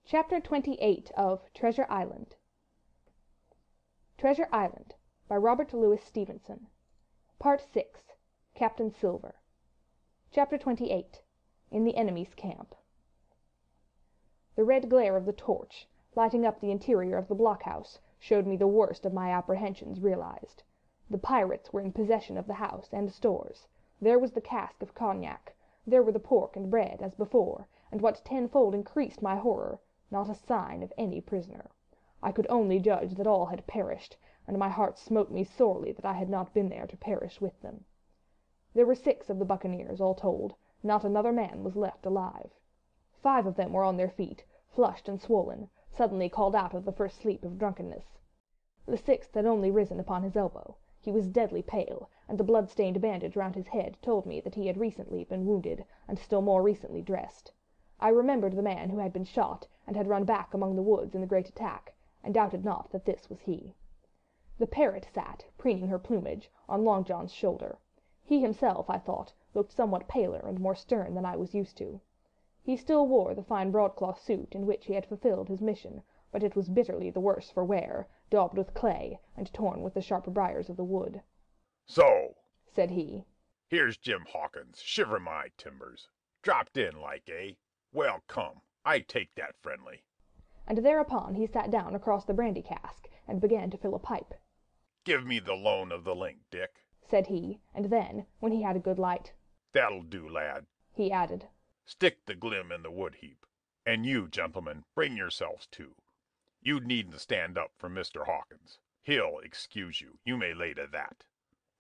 Chapter 28 of Treasure Island. Treasure Island by Robert Louis Stevenson. Part 6. Captain Silver. Chapter 28. In the Enemy's Camp. The red glare of the torch, lighting up the interior of the blockhouse, showed me the worst of my apprehensions realized. The pirates were in possession of the house and stores. There was the cask of cognac. There were the pork and bread, as before, and what tenfold increased my horror, not a sign of any prisoner. I could only judge that all had perished, and my heart smote me sorely that I had not been there to perish with them. There were 6 of the buccaneers, all told. Not another man was left alive. 5 of them were on their feet, flushed and swollen, suddenly called out of the first sleep of drunkenness. The 6th had only risen upon his elbow. He was deadly pale, and the blood-stained bandage round his head told me that he had recently been wounded, and still more recently dressed. I remembered the man who had been shot, and had run back among the woods in the great attack, and doubted not that this was he. The parrot sat, preening her plumage, on Long John's shoulder. He himself, I thought, looked somewhat paler and more stern than I was used to. He still wore the fine broadcloth suit in which he had fulfilled his mission, but it was bitterly the worse for wear, daubed with clay, and torn with the sharp briars of the wood. "So," said he, "here's Jim Hawkins, shiver my timbers. Dropped in like, eh? Well, come, I take that friendly." And thereupon he sat down across the brandy cask, and began to fill a pipe. "Give me the loan of the link, Dick," said he, and then, when he had a good light, "That'll do, lad. he added, Stick the glim in the wood heap. And you, gentlemen, bring yourselves too. You needn't stand up for Mr. Hawkins. He'll excuse you, you may lay to that.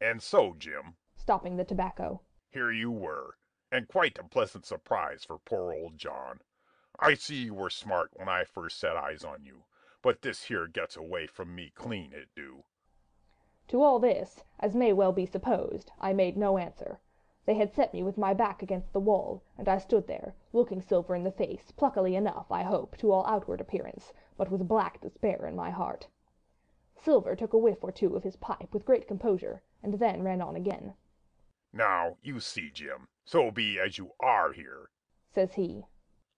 And so, Jim," stopping the tobacco, "here you were, and quite a pleasant surprise for poor old John. I see you were smart when I first set eyes on you, but this here gets away from me clean, it do." To all this, as may well be supposed, I made no answer. They had set me with my back against the wall, and I stood there, looking Silver in the face, pluckily enough, I hope, to all outward appearance, but with black despair in my heart. Silver took a whiff or two of his pipe with great composure, and then ran on again. "Now, you see, Jim, so be as you are here," says he,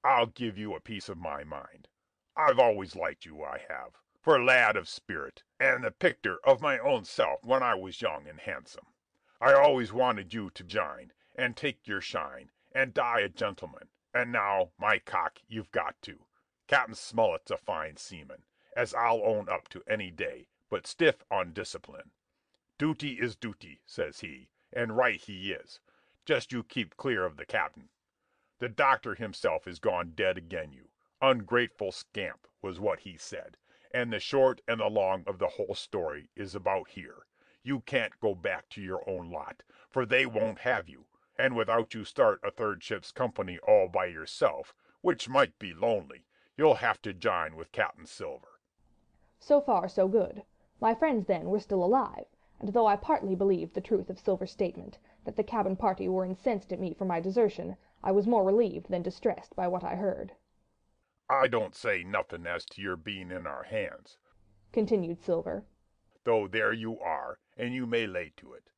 "I'll give you a piece of my mind. I've always liked you, I have, for a lad of spirit, and the picter of my own self when I was young and handsome. I always wanted you to jine, and take your shine, and die a gentleman, and now, my cock, you've got to. Captain Smollett's a fine seaman, as I'll own up to any day, but stiff on discipline. Duty is duty, says he, and right he is. Just you keep clear of the captain. The doctor himself is gone dead again you. Ungrateful scamp, was what he said, and the short and the long of the whole story is about here. You can't go back to your own lot, for they won't have you, and without you start a third ship's company all by yourself, which might be lonely, you'll have to jine with Captain Silver." So far, so good. My friends, then, were still alive, and though I partly believed the truth of Silver's statement, that the cabin party were incensed at me for my desertion, I was more relieved than distressed by what I heard. "I don't say nothing as to your being in our hands," continued Silver, "though there you are, and you may lay to it.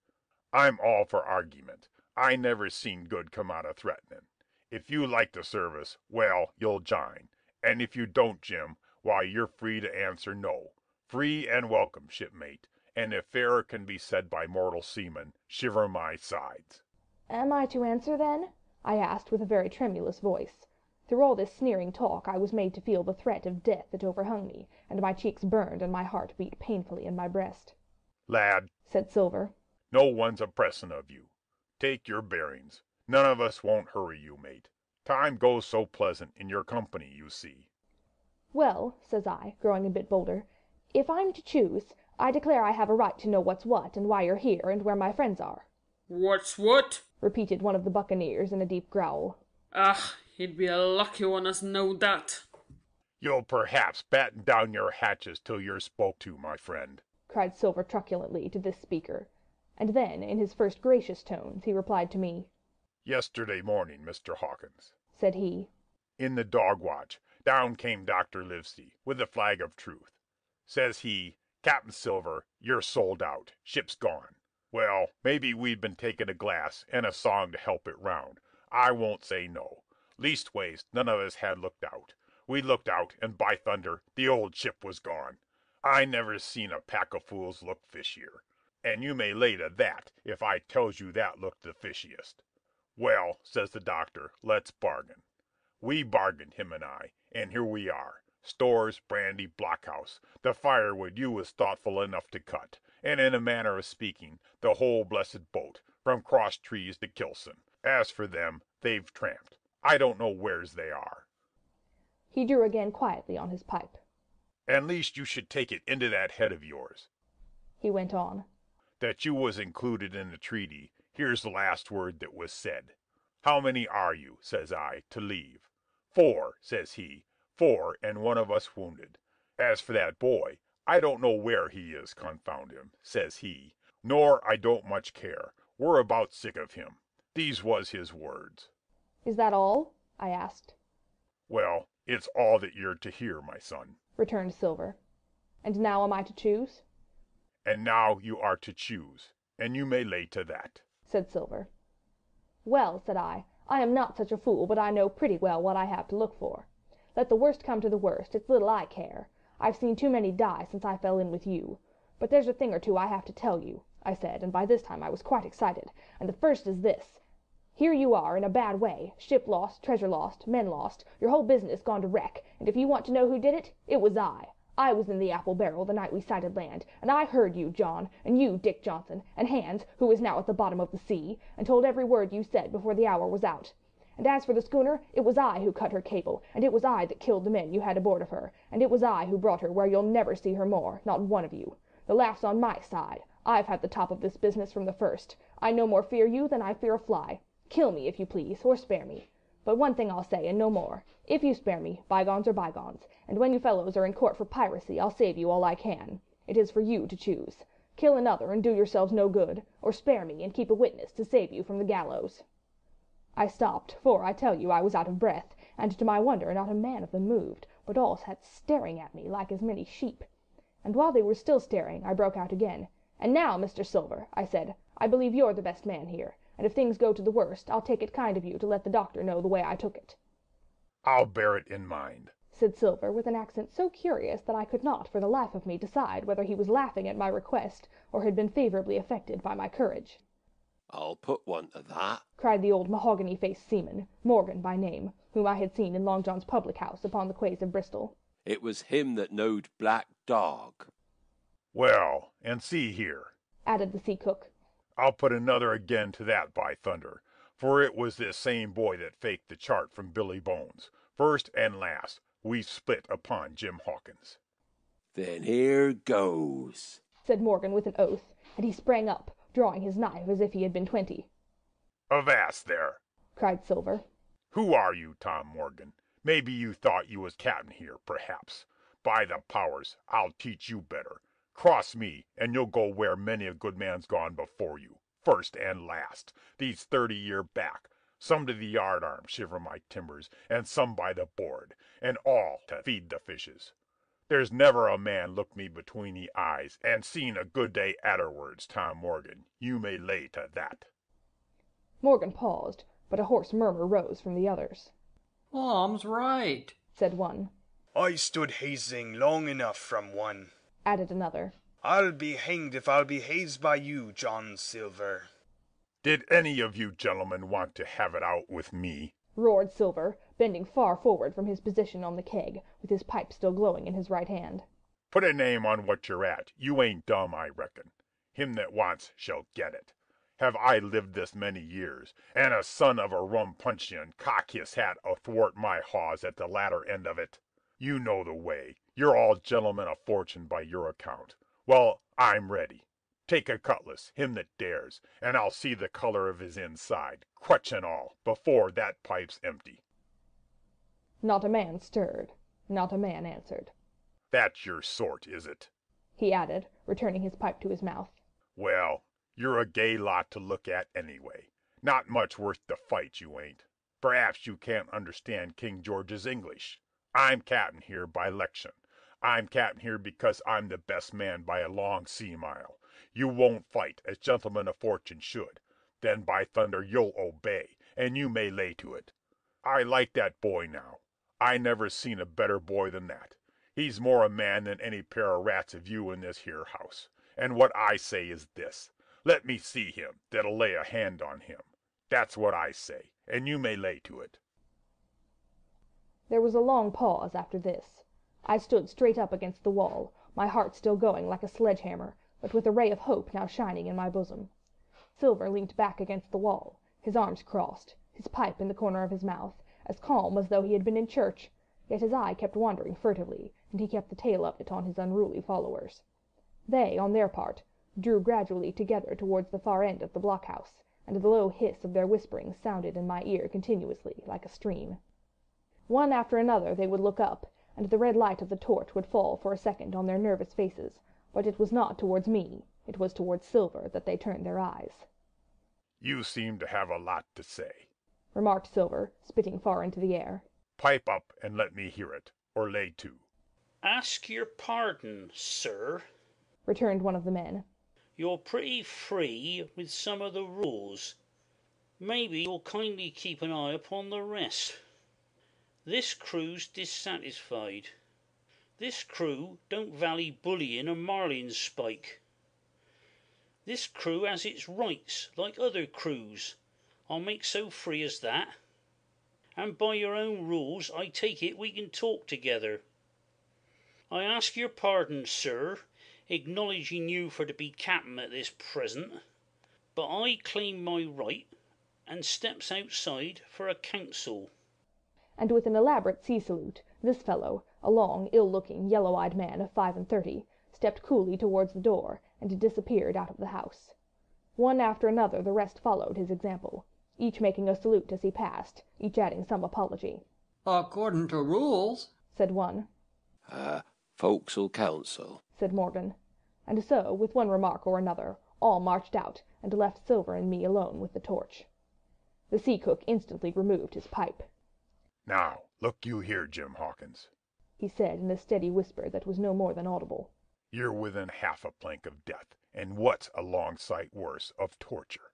I'm all for argument. I never seen good come out of threatening. If you like the service, well, you'll jine, and if you don't, Jim, why, you're free to answer no. Free and welcome, shipmate, and if fairer can be said by mortal seaman, shiver my sides." "Am I to answer, then?" I asked with a very tremulous voice. Through all this sneering talk I was made to feel the threat of death that overhung me, and my cheeks burned and my heart beat painfully in my breast. "Lad," said Silver, "no one's a pressin' of you. Take your bearings. None of us won't hurry you, mate. Time goes so pleasant in your company, you see." "Well," says I, growing a bit bolder, "if I'm to choose, I declare I have a right to know what's what, and why you're here, and where my friends are." "What's what?" repeated one of the buccaneers in a deep growl. "Ah, he'd be a lucky one as knowed that." "You'll perhaps batten down your hatches till you're spoke to, my friend," cried Silver truculently to this speaker, and then, in his first gracious tones, he replied to me. "Yesterday morning, Mr. Hawkins," said he, "in the dog watch, down came Dr. Livesey, with the flag of truth. Says he, 'Captain Silver, you're sold out, ship's gone.' Well, maybe we'd been taking a glass and a song to help it round. I won't say no. Leastways, none of us had looked out. We looked out, and by thunder, the old ship was gone. I never seen a pack of fools look fishier, and you may lay to that if I tells you that looked the fishiest. Well, says the doctor, let's bargain. We bargained, him and I, and here we are. Stores, brandy, blockhouse, the firewood you was thoughtful enough to cut, and in a manner of speaking, the whole blessed boat, from Cross Trees to Kilson. As for them, they've tramped. I don't know where's they are. He drew again quietly on his pipe. And least you should take it into that head of yours, he went on, that you was included in the treaty. Here's the last word that was said. How many are you, says I, to leave? 4, says he. 4, and one of us wounded. As for that boy, I don't know where he is, confound him, says he, nor I don't much care. We're about sick of him. These was his words. Is that all? I asked. Well, it's all that you're to hear, my son, returned Silver. And now am I to choose? And now you are to choose, and you may lay to that, said Silver. Well, said I am not such a fool, but I know pretty well what I have to look for. Let the worst come to the worst, it's little I care. I've seen too many die since I fell in with you. But there's a thing or two I have to tell you, I said, and by this time I was quite excited, and the first is this. Here you are, in a bad way, ship lost, treasure lost, men lost, your whole business gone to wreck, and if you want to know who did it, it was I. I was in the Apple Barrel the night we sighted land, and I heard you, John, and you, Dick Johnson, and Hans, who is now at the bottom of the sea, and told every word you said before the hour was out. And as for the schooner, it was I who cut her cable, and it was I that killed the men you had aboard of her, and it was I who brought her where you'll never see her more, not one of you. The laugh's on my side. I've had the top of this business from the first. I no more fear you than I fear a fly. Kill me, if you please, or spare me. But one thing I'll say, and no more. If you spare me, bygones are bygones, and when you fellows are in court for piracy, I'll save you all I can. It is for you to choose. Kill another and do yourselves no good, or spare me and keep a witness to save you from the gallows. I stopped, for I tell you I was out of breath, and to my wonder not a man of them moved, but all sat staring at me like as many sheep. And while they were still staring, I broke out again. And now, Mr. Silver, I said, I believe you're the best man here, and if things go to the worst, I'll take it kind of you to let the doctor know the way I took it. I'll bear it in mind, said Silver, with an accent so curious that I could not for the life of me decide whether he was laughing at my request, or had been favourably affected by my courage. I'll put one to that, cried the old mahogany-faced seaman, Morgan by name, whom I had seen in Long John's public-house upon the quays of Bristol. It was him that knowed Black Dog. Well, and see here, added the sea-cook. I'll put another again to that, by thunder, for it was this same boy that faked the chart from Billy Bones. First and last, we split upon Jim Hawkins. Then here goes, said Morgan with an oath, and he sprang up, drawing his knife as if he had been 20. Avast there, cried Silver. Who are you, Tom Morgan? Maybe you thought you was captain here, perhaps. By the powers, I'll teach you better. Cross me, and you'll go where many a good man's gone before you, first and last, these 30 year back, some to the yard arm shiver my timbers, and some by the board, and all to feed the fishes. There's never a man looked me between the eyes, and seen a good day arterwards, Tom Morgan, you may lay to that. Morgan paused, but a hoarse murmur rose from the others. Tom's right, said one. I stood hazing long enough from one, added another. I'll be hanged if I'll be hazed by you, John Silver. Did any of you gentlemen want to have it out with me? Roared Silver, bending far forward from his position on the keg, with his pipe still glowing in his right hand. Put a name on what you're at. You ain't dumb, I reckon. Him that wants shall get it. Have I lived this many years, and a son of a rum-puncheon cock his hat athwart my hawse at the latter end of it? You know the way. You're all gentlemen of fortune by your account. Well, I'm ready. Take a cutlass, him that dares, and I'll see the color of his inside, crutch and all, before that pipe's empty. Not a man stirred. Not a man answered. That's your sort, is it? He added, returning his pipe to his mouth. Well, you're a gay lot to look at anyway. Not much worth the fight, you ain't. Perhaps you can't understand King George's English. I'm captain here by 'lection. I'm captain here because I'm the best man by a long sea mile. You won't fight as gentlemen of fortune should. Then by thunder you'll obey, and you may lay to it. I like that boy now. I never seen a better boy than that. He's more a man than any pair of rats of you in this here house. And what I say is this. Let me see him that'll lay a hand on him. That's what I say, and you may lay to it." There was a long pause after this. I stood straight up against the wall, my heart still going like a sledge-hammer, but with a ray of hope now shining in my bosom. Silver leant back against the wall, his arms crossed, his pipe in the corner of his mouth, as calm as though he had been in church, yet his eye kept wandering furtively, and he kept the tail of it on his unruly followers. They, on their part, drew gradually together towards the far end of the blockhouse, and the low hiss of their whispering sounded in my ear continuously, like a stream. One after another they would look up, and the red light of the torch would fall for a second on their nervous faces, but it was not towards me, it was towards Silver that they turned their eyes. "You seem to have a lot to say," remarked Silver, spitting far into the air. "Pipe up and let me hear it, or lay to." "Ask your pardon, sir," returned one of the men. "You're pretty free with some of the rules. Maybe you'll kindly keep an eye upon the rest. This crew's dissatisfied. This crew don't vally bullying or marlin spike. This crew has its rights like other crews. I'll make so free as that. And by your own rules I take it we can talk together. I ask your pardon, sir, acknowledging you for to be captain at this present, but I claim my right and steps outside for a council." And with an elaborate sea salute, this fellow, a long, ill-looking, yellow-eyed man of 35, stepped coolly towards the door, and disappeared out of the house. One after another the rest followed his example, each making a salute as he passed, each adding some apology. "According to rules," said one. Forecastle council," said Morgan. And so, with one remark or another, all marched out, and left Silver and me alone with the torch. The sea cook instantly removed his pipe. "Now, look you here, Jim Hawkins," he said in a steady whisper that was no more than audible. "You're within half a plank of death, and what's a long sight worse, of torture.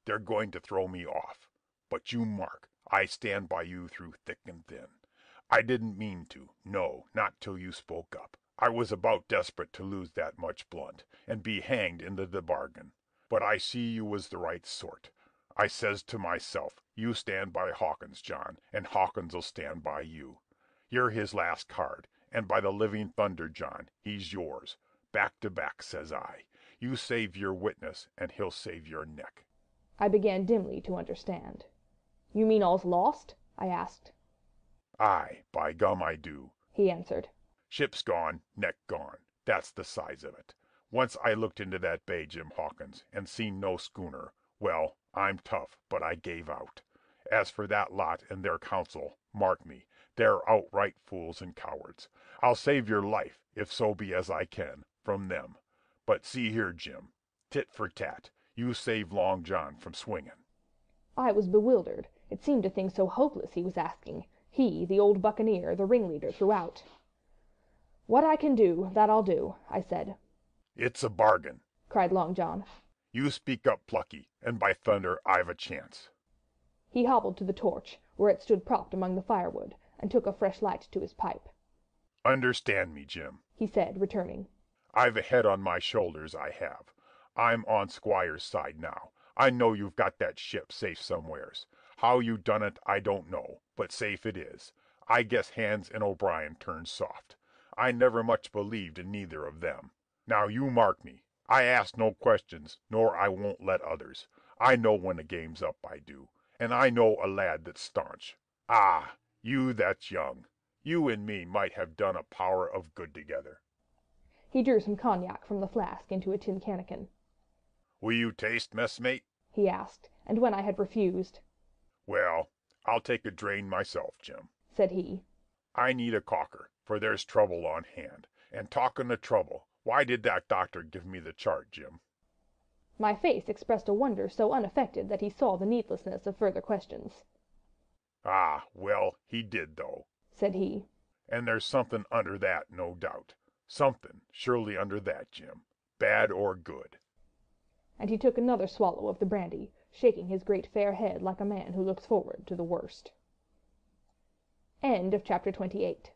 They're going to throw me off, but you mark, I stand by you through thick and thin. I didn't mean to, no, not till you spoke up. I was about desperate to lose that much blood, and be hanged into the bargain. But I see you was the right sort. I says to myself, you stand by Hawkins, John, and Hawkins'll stand by you. You're his last card, and by the living thunder, John, he's yours. Back to back, says I. You save your witness, and he'll save your neck." I began dimly to understand. "You mean all's lost?" I asked. "Aye, by gum I do," he answered. "Ship's gone, neck gone. That's the size of it. Once I looked into that bay, Jim Hawkins, and seen no schooner. Well, I'm tough, but I gave out. As for that lot and their counsel, mark me, they're outright fools and cowards. I'll save your life, if so be as I can, from them. But see here, Jim, tit for tat, you save Long John from swinging." I was bewildered. It seemed a thing so hopeless he was asking. He, the old buccaneer, the ringleader throughout. "What I can do, that I'll do," I said. "It's a bargain," cried Long John. "You speak up, Plucky, and by thunder I've a chance." He hobbled to the torch, where it stood propped among the firewood, and took a fresh light to his pipe. "Understand me, Jim," he said, returning. "I've a head on my shoulders, I have. I'm on Squire's side now. I know you've got that ship safe somewheres. How you done it, I don't know, but safe it is. I guess Hans and O'Brien turned soft. I never much believed in neither of them. Now you mark me. I ask no questions, nor I won't let others. I know when the game's up, I do, and I know a lad that's staunch. Ah, you that's young. You and me might have done a power of good together." He drew some cognac from the flask into a tin cannikin. "Will you taste, messmate?" he asked, and when I had refused, "Well, I'll take a drain myself, Jim," said he. "I need a caulker, for there's trouble on hand. And talking of trouble, why did that doctor give me the chart, Jim?" My face expressed a wonder so unaffected that he saw the needlessness of further questions. "Ah, well, he did, though," said he. "And there's something under that, no doubt. Something, surely, under that, Jim. Bad or good." And he took another swallow of the brandy, shaking his great fair head like a man who looks forward to the worst. End of chapter 28.